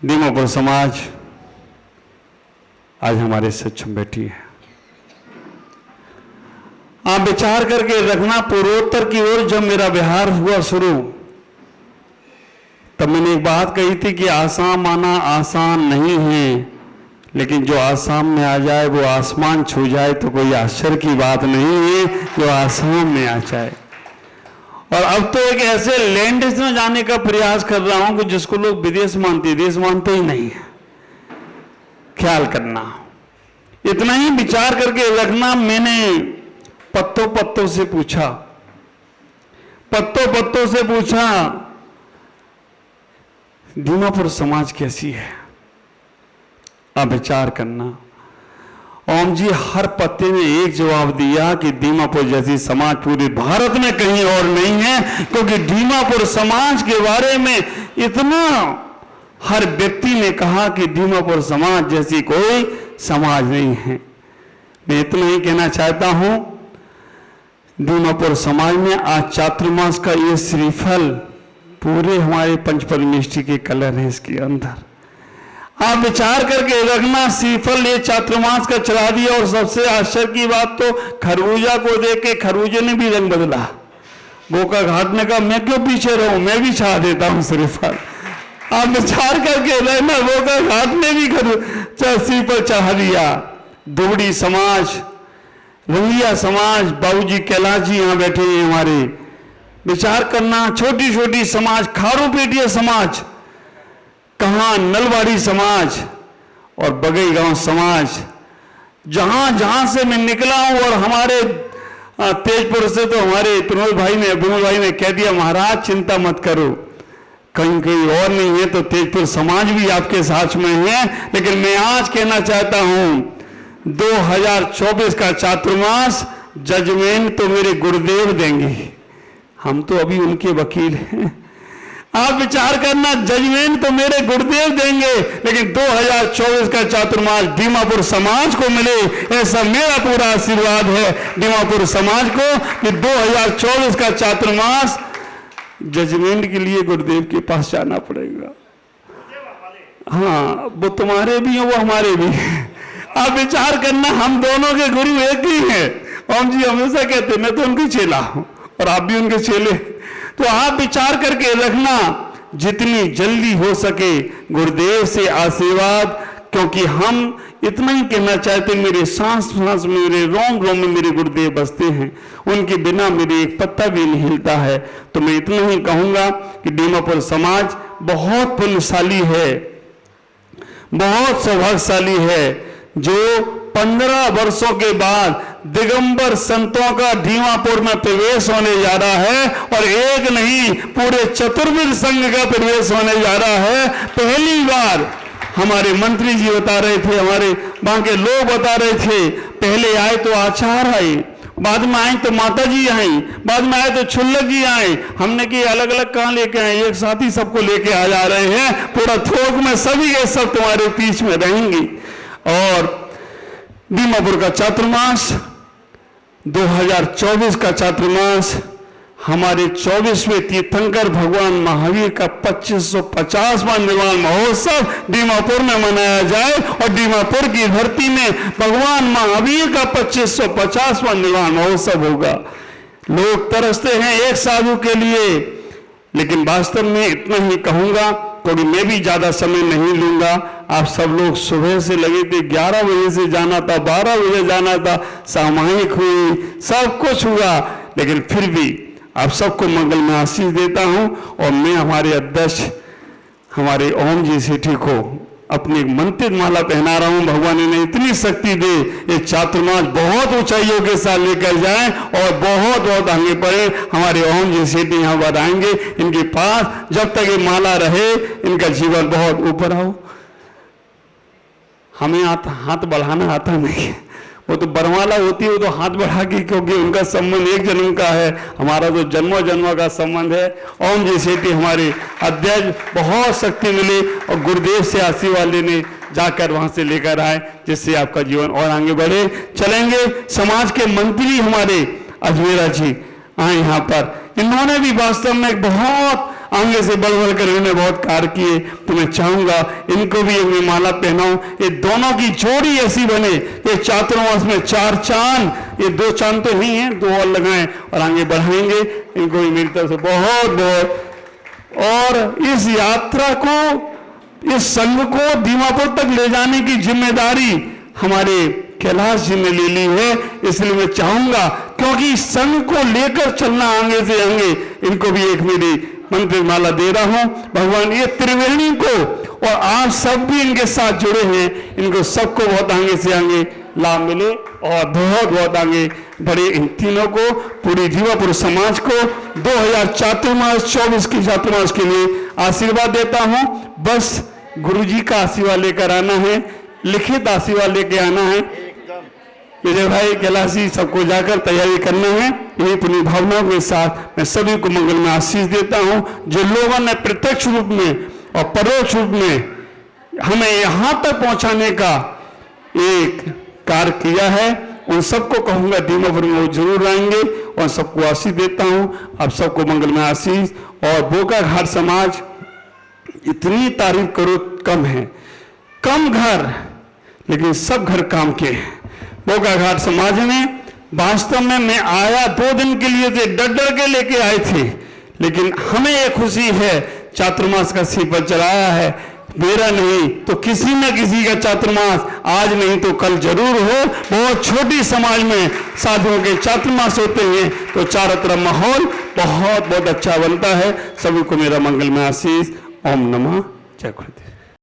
दीमापुर समाज आज हमारे सच में बैठी है। आप विचार करके रखना, पूर्वोत्तर की ओर जब मेरा बिहार हुआ शुरू, तब मैंने एक बात कही थी कि आसाम आना आसान नहीं है, लेकिन जो आसाम में आ जाए वो आसमान छू जाए तो कोई आश्चर्य की बात नहीं है जो आसाम में आ जाए। और अब तो एक ऐसे लैंड में जाने का प्रयास कर रहा हूं कि जिसको लोग विदेश मानते, देश मानते ही नहीं है। ख्याल करना, इतना ही विचार करके रखना। मैंने पत्तों पत्तों से पूछा दीमापुर समाज कैसी है। आप विचार करना। ओम जी हर पत्ते में एक जवाब दिया कि दीमापुर जैसी समाज पूरे भारत में कहीं और नहीं है, क्योंकि दीमापुर समाज के बारे में इतना हर व्यक्ति ने कहा कि दीमापुर समाज जैसी कोई समाज नहीं है। मैं इतना ही कहना चाहता हूं, दीमापुर समाज में आज चातुर्मास का ये श्रीफल पूरे हमारे पंचपरमेष्ठी के कलर है इसके अंदर। आप विचार करके रखना, श्रीफल ये चातुर्मास का चढ़ा दिया। और सबसे आश्चर्य की बात तो खरबूजा को देख के खरबूजे ने भी रंग बदला। गोका घाट ने कहा मैं क्यों पीछे रहूं, मैं भी चढ़ा देता हूं श्रीफल। आप विचार करके रहना, गोका घाट ने भी श्रीफल चढ़ा दिया। दुबड़ी समाज, रंगिया समाज, बाबूजी कैलाश जी यहाँ बैठे हैं हमारे। विचार करना, छोटी छोटी समाज, खारूपेटिया समाज, कहाँ नलवाड़ी समाज और बगई गांव समाज, जहां जहां से मैं निकला हूं। और हमारे तेजपुर से तो हमारे विमल भाई ने कह दिया महाराज चिंता मत करो, कहीं कहीं और नहीं है तो तेजपुर समाज भी आपके साथ में है। लेकिन मैं आज कहना चाहता हूं 2024 का चातुर्मास जजमेंट तो मेरे गुरुदेव देंगे, हम तो अभी उनके वकील हैं। आप विचार करना, जजमेंट तो मेरे गुरुदेव देंगे, लेकिन 2024 का चातुर्मास दीमापुर समाज को मिले, ऐसा मेरा पूरा आशीर्वाद है दीमापुर समाज को कि 2024 का चातुर्मास जजमेंट के लिए गुरुदेव के पास जाना पड़ेगा। हाँ, वो तुम्हारे भी हैं, वो हमारे भी हैं। आप विचार करना, हम दोनों के गुरु एक ही हैं। ओम जी हमेशा कहते मैं तो उनके चेला हूं और आप भी उनके चेले। तो आप विचार करके रखना, जितनी जल्दी हो सके गुरुदेव से आशीर्वाद, क्योंकि हम इतना ही कहना चाहते मेरे सांस सांस में, मेरे रोम रोम में मेरे गुरुदेव बसते हैं, उनके बिना मेरे एक पत्ता भी नहीं हिलता है। तो मैं इतना ही कहूंगा कि दीमापुर समाज बहुत पुण्यशाली है, बहुत सौभाग्यशाली है, जो 15 वर्षों के बाद दिगंबर संतों का दीमापुर में प्रवेश होने जा रहा है। और एक नहीं, पूरे चतुर्विध संघ का प्रवेश होने जा रहा है। पहली बार हमारे मंत्री जी बता रहे थे, हमारे वहां के लोग बता रहे थे, पहले आए तो आचार्य आए, बाद में आए तो माता जी आई, बाद में आए तो छुल्लक जी आए। हमने कि अलग अलग कहां लेके आए, एक साथ ही सबको लेके आ जा रहे हैं। पूरा थोक में सभी के सब तुम्हारे बीच में रहेंगे। और दीमापुर का चातुर्मास 2024 का चातुर्मास हमारे 24वें तीर्थंकर भगवान महावीर का 2550वां निर्वाण महोत्सव दीमापुर में मनाया जाए। और दीमापुर की धरती में भगवान महावीर का 2550वां निर्वाण महोत्सव होगा। लोग तरसते हैं एक साधु के लिए, लेकिन वास्तव में इतना ही कहूंगा, क्योंकि मैं भी ज्यादा समय नहीं लूंगा। आप सब लोग सुबह से लगे थे, 11 बजे से जाना था, 12 बजे जाना था, सामायिक हुई, सब कुछ हुआ, लेकिन फिर भी आप सबको मंगल में आशीष देता हूं। और मैं हमारे अध्यक्ष हमारे ओम जी सेठी को अपनी मंत्रित माला पहना रहा हूं। भगवान ने इतनी शक्ति दे, ये चातुर्मास बहुत ऊंचाइयों के साथ लेकर जाए और बहुत बहुत आगे बढ़े। हमारे ओम जी सेठी यहाँ पर आएंगे, इनके पास जब तक ये माला रहे इनका जीवन बहुत ऊपर आओ। हमें हाथ बढ़ाना आता नहीं है, वो तो बरमाला होती है, वो तो हाथ बढ़ा के, क्योंकि उनका संबंध एक जन्म का है, हमारा तो जन्मों जन्मों का संबंध है। ओम जी सेठी हमारे अध्यक्ष, बहुत शक्ति मिले और गुरुदेव से आशीर्वाद लेने जाकर वहां से लेकर आए, जिससे आपका जीवन और आगे बढ़े। चलेंगे समाज के मंत्री हमारे अजमेरा जी आए यहाँ पर, इन्होंने भी वास्तव में बहुत आगे से बढ़ बढ़ कर इन्होंने बहुत कार्य किए, तो मैं चाहूंगा इनको भी एक माला पहनाऊं। ये दोनों की जोड़ी ऐसी बने, ये चातुर्मास में 4 चांद, ये 2 चांद तो नहीं है, 2 और लगाएं और आगे बढ़ाएंगे। इनको भी मेरी तरफ से बहुत बहुत, और इस यात्रा को, इस संघ को दीमापुर तक ले जाने की जिम्मेदारी हमारे कैलाश जी ने ले ली है। इसलिए मैं चाहूंगा, क्योंकि इस संघ को लेकर चलना आगे से आगे, इनको भी एक मेरी मंत्र माला दे रहा हूं। भगवान ये त्रिवेणी को, और आप सब भी इनके साथ जुड़े हैं, इनको सबको बहुत आगे से आगे लाभ मिले और बहुत बहुत आगे बढ़े। इन तीनों को, पूरी दीमापुर समाज को 2024 की चातुर्मास के लिए आशीर्वाद देता हूं। बस गुरु जी का आशीर्वाद लेकर आना है, लिखित आशीर्वाद लेके आना है। विजय भाई, कैलाश जी, सबको जाकर तैयारी करना है। यही पुण्य भावनाओं के साथ मैं सभी को मंगल में आशीष देता हूं। जो लोगों ने प्रत्यक्ष रूप में और परोक्ष रूप में हमें यहां तक पहुंचाने का एक कार्य किया है, उन सबको कहूंगा दीमापुर में वो जरूर आएंगे, और सबको आशीष देता हूं। आप सबको मंगल में आशीष। और बोका घाट समाज, इतनी तारीफ करो कम है, कम घर लेकिन सब घर काम के हैं। बोका घाट समाज में वास्तव में मैं आया 2 दिन के लिए थे, डर डर के लेके आए थे, लेकिन हमें ये खुशी है चातुर्मास का सिर चढ़ाया है। मेरा नहीं तो किसी न किसी का चातुर्मास आज नहीं तो कल जरूर हो। बहुत छोटी समाज में साधुओं के चातुर्मास होते हैं, तो चारों तरफ माहौल बहुत बहुत अच्छा बनता है। सभी को मेरा मंगल में आशीष। ओम नमः जय गुरुदेव।